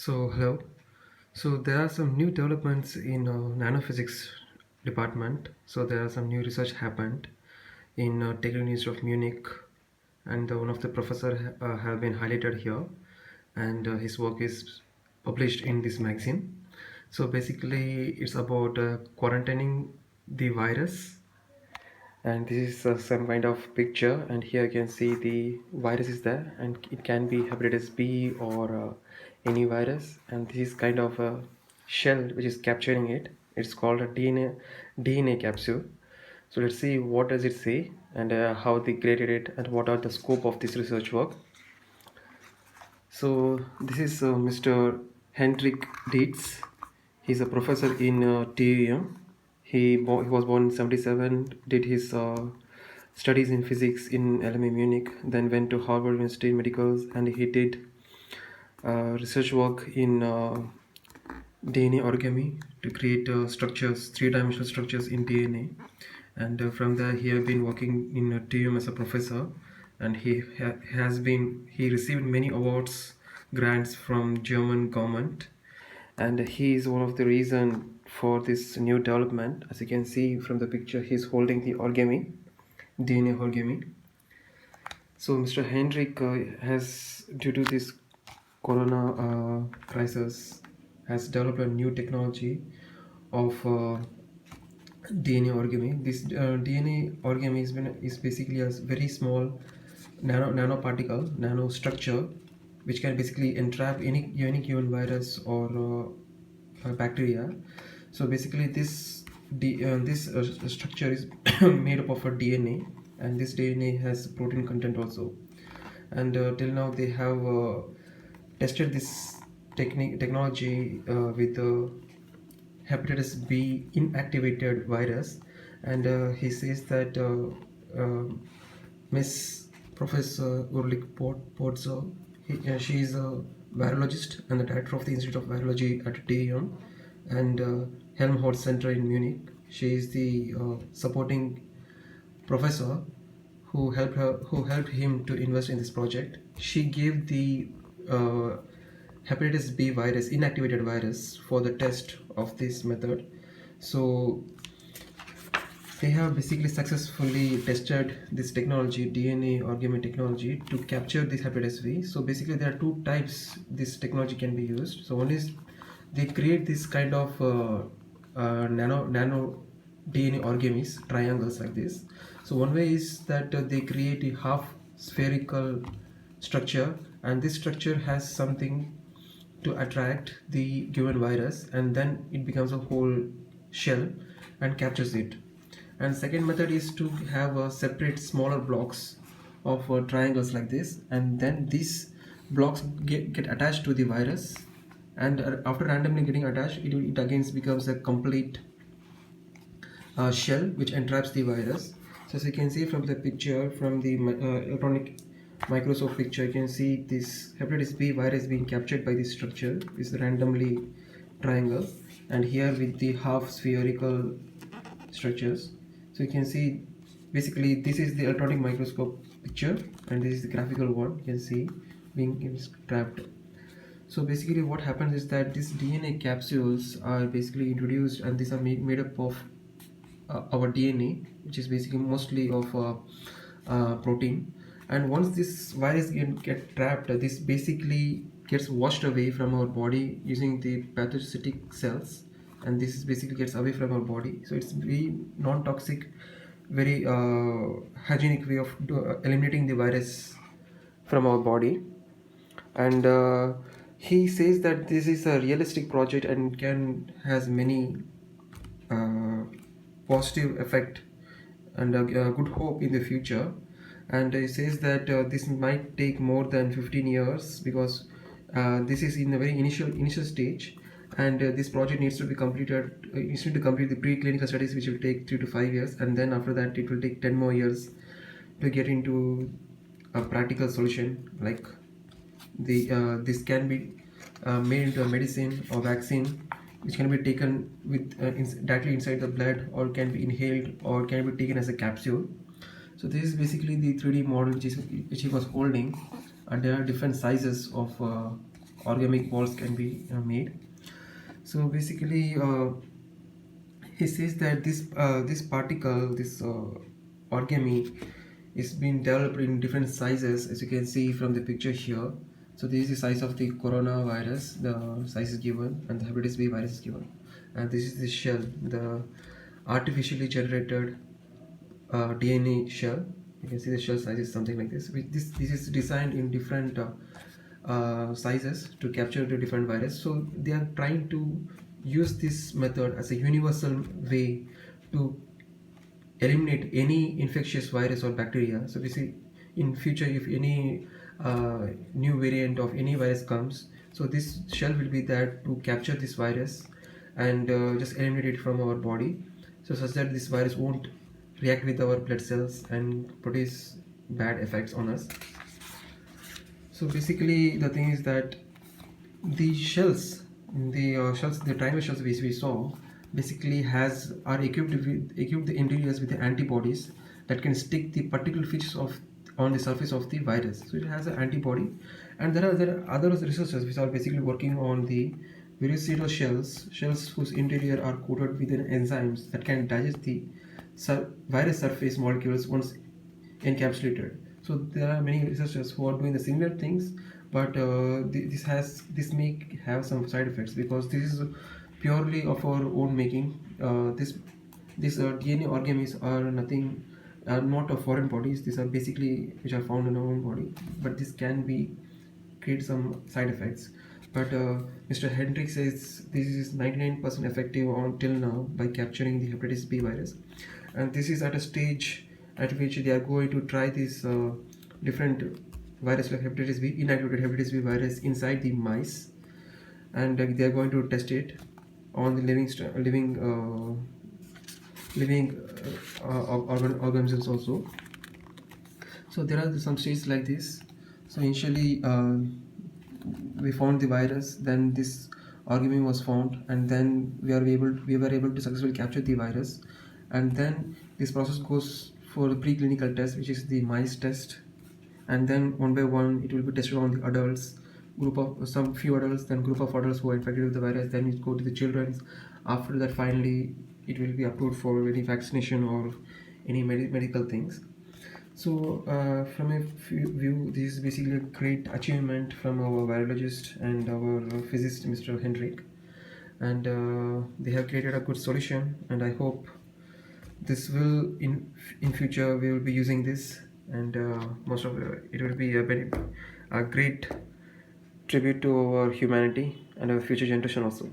Hello. So there are some new developments in nano-physics department. So there are some new research happened in Technical Institute of Munich, and one of the professor have been highlighted here, and his work is published in this magazine. So basically, it's about quarantining the virus, and this is some kind of picture, and here you can see the virus is there, and it can be hepatitis B or any virus, and this is kind of a shell which is capturing it. It's called a DNA capsule. So let's see what does it say, and how they created it, and what are the scope of this research work. So this is Mr. Hendrik Dietz. He's a professor in TUM. He was born in 77, did his studies in physics in LME Munich, then went to Harvard University Medicals, and he did research work in DNA origami to create structures, three-dimensional structures in DNA. And from there, he has been working in TUM as a professor, and he received many awards, grants from German government, and he is one of the reason for this new development. As you can see from the picture, he's holding the origami, DNA origami. So Mr. Hendrik has, due to this corona crisis, has developed a new technology of DNA origami. This DNA origami is basically a very small nanoparticle, nano structure, which can basically entrap any given virus or bacteria. So basically, this structure is made up of a DNA, and this DNA has protein content also. And till now, they have tested this technology with hepatitis B inactivated virus, and he says that Miss Professor Urlik Potzo, she is a virologist and the director of the Institute of Virology at TUM and Helmholtz Center in Munich. She is the supporting professor who helped him to invest in this project. She gave the hepatitis B virus, inactivated virus, for the test of this method. So they have basically successfully tested this technology, DNA origami technology, to capture this hepatitis B. So basically there are two types this technology can be used. So one is they create this kind of nano DNA origamis, triangles like this. So one way is that they create a half spherical structure, and this structure has something to attract the given virus, and then it becomes a whole shell and captures it. And second method is to have a separate smaller blocks of triangles like this, and then these blocks get attached to the virus, and after randomly getting attached, it again becomes a complete shell which entraps the virus. So as you can see from the picture, from the electronic microscope picture, you can see this hepatitis B virus being captured by this structure, this randomly triangle, and here with the half spherical structures. So you can see basically this is the electronic microscope picture, and this is the graphical one you can see being trapped. So basically what happens is that these DNA capsules are basically introduced, and these are made up of our DNA, which is basically mostly of protein. And once this virus get trapped, this basically gets washed away from our body using the phagocytic cells, and this is basically gets away from our body. So it's very non-toxic, very hygienic way of eliminating the virus from our body. And he says that this is a realistic project and has many positive effect and a good hope in the future. And he says that this might take more than 15 years, because this is in a very initial stage, and this project needs to be completed. It needs to complete the preclinical studies, which will take 3 to 5 years, and then after that it will take 10 more years to get into a practical solution. Like this can be made into a medicine or vaccine, which can be taken with directly inside the blood, or can be inhaled, or can be taken as a capsule. So this is basically the 3D model which he was holding, and there are different sizes of organic balls can be made. So basically, he says that this particle, this origami, is being developed in different sizes, as you can see from the picture here. So this is the size of the coronavirus, the size is given, and the hepatitis B virus is given, and this is the shell, the artificially generated DNA shell. You can see the shell size is something like this. This is designed in different sizes to capture the different virus. So they are trying to use this method as a universal way to eliminate any infectious virus or bacteria. So we see in future, if any new variant of any virus comes, so this shell will be there to capture this virus and just eliminate it from our body, so such that this virus won't react with our blood cells and produce bad effects on us. So basically the thing is that the shells, the trimer shells which we saw, basically are equipped the interiors with the antibodies that can stick the particular features of on the surface of the virus. So it has an antibody, and there are other researchers which are basically working on the virucidal shells whose interior are coated with enzymes that can digest the virus surface molecules once encapsulated. So there are many researchers who are doing the similar things, but this may have some side effects because this is purely of our own making. This DNA organisms are not of foreign bodies. These are basically which are found in our own body, but this can be create some side effects. But Mr. Hendrik says this is 99% effective until now by capturing the hepatitis B virus, and this is at a stage at which they are going to try this different virus like hepatitis B, inactivated hepatitis B virus inside the mice, and they are going to test it on the living organisms also. So there are some stages like this. So initially we found the virus, then this origami was found, and then we were able to successfully capture the virus, and then this process goes for the preclinical test, which is the mice test, and then one by one it will be tested on the adults, group of some few adults, then group of adults who are infected with the virus, then it go to the children. After that, finally it will be approved for any vaccination or any medical things. So from a view, this is basically a great achievement from our virologist and our physicist, Mr. Hendrik, and they have created a good solution, and I hope this will in future we will be using this, and most of it will be a great tribute to our humanity and our future generation also.